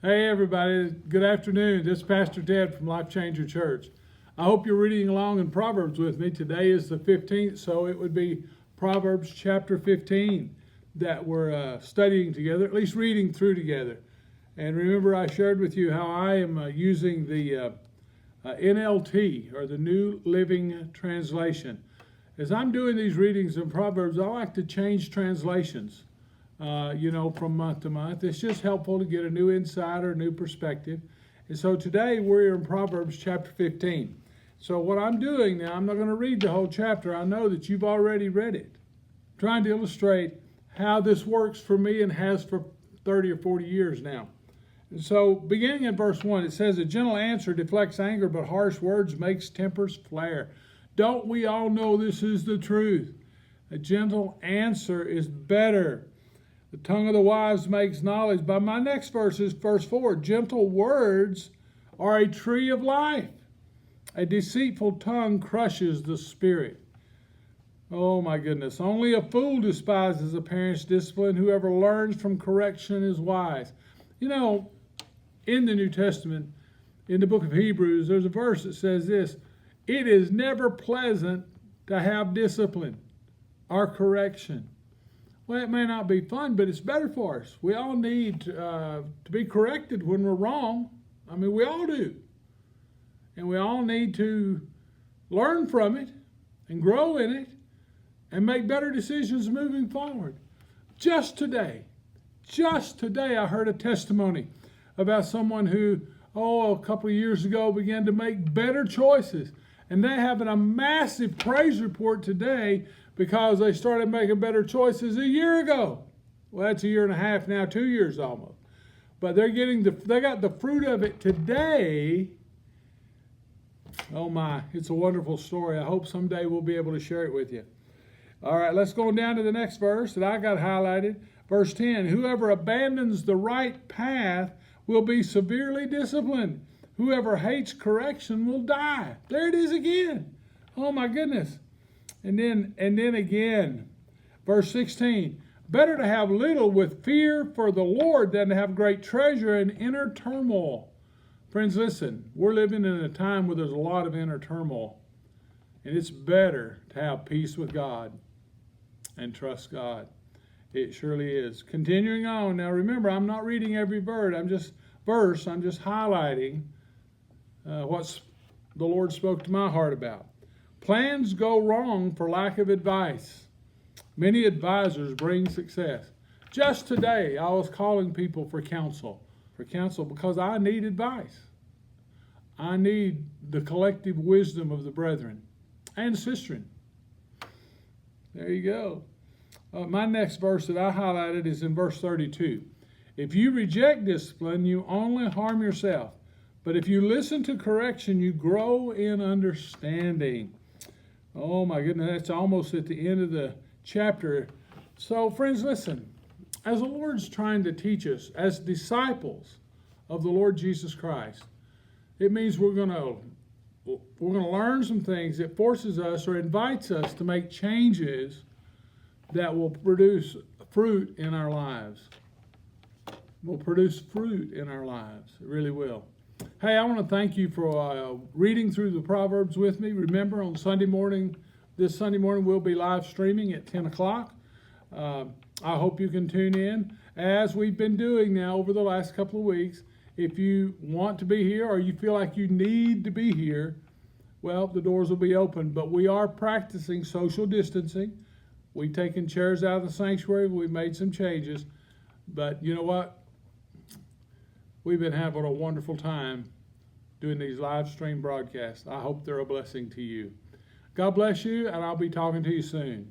Hey everybody, good afternoon. This is Pastor Ted from Life Changer Church. I hope you're reading along in Proverbs with me. Today is the 15th, so it would be Proverbs chapter 15 that we're studying together, at least reading through together. And remember, I shared with you how I am using the NLT, or the New Living Translation. As I'm doing these readings in Proverbs, I like to change translations. From month to month. It's just helpful to get a new insight or a new perspective. And so today we're in Proverbs chapter 15. So what I'm doing now, I'm not going to read the whole chapter. I know that you've already read it. I'm trying to illustrate how this works for me and has for 30 or 40 years now. And so beginning in verse 1, it says, "A gentle answer deflects anger, but harsh words makes tempers flare." Don't we all know this is the truth? A gentle answer is better. The tongue of the wise makes knowledge. But my next verse is verse 4. Gentle words are a tree of life. A deceitful tongue crushes the spirit. Oh my goodness. Only a fool despises a parent's discipline. Whoever learns from correction is wise. You know, in the New Testament, in the book of Hebrews, there's a verse that says this: "It is never pleasant to have discipline or correction." Well, it may not be fun, but it's better for us. We all need to be corrected when we're wrong. I mean, we all do. And we all need to learn from it and grow in it and make better decisions moving forward. Just today, I heard a testimony about someone who, a couple of years ago began to make better choices. And they're having a massive praise report today because they started making better choices a year ago. Well, that's a year and a half now, 2 years almost. But they got the fruit of it today. Oh my, it's a wonderful story. I hope someday we'll be able to share it with you. All right, let's go down to the next verse that I got highlighted. Verse 10, "Whoever abandons the right path will be severely disciplined. Whoever hates correction will die." There it is again. Oh my goodness. And then again, verse 16, "Better to have little with fear for the Lord than to have great treasure in inner turmoil." Friends, listen, we're living in a time where there's a lot of inner turmoil. And it's better to have peace with God and trust God. It surely is. Continuing on. Now remember, I'm not reading every verse. I'm just highlighting what the Lord spoke to my heart about. "Plans go wrong for lack of advice. Many advisors bring success." Just today, I was calling people for counsel because I need advice. I need the collective wisdom of the brethren and sistren. There you go. My next verse that I highlighted is in verse 32. "If you reject discipline, you only harm yourself. But if you listen to correction, you grow in understanding." Oh my goodness, that's almost at the end of the chapter. So friends, listen, as the Lord's trying to teach us as disciples of the Lord Jesus Christ, it means we're going to learn some things that forces us or invites us to make changes that will produce fruit in our lives. Will produce fruit in our lives. It really will. Hey, I want to thank you for reading through the Proverbs with me. Remember, on Sunday morning, this Sunday morning, we'll be live streaming at 10 o'clock. I hope you can tune in, as we've been doing now over the last couple of weeks. If you want to be here or you feel like you need to be here, well, the doors will be open. But we are practicing social distancing. We've taken chairs out of the sanctuary. We've made some changes. But you know what? We've been having a wonderful time doing these live stream broadcasts. I hope they're a blessing to you. God bless you, and I'll be talking to you soon.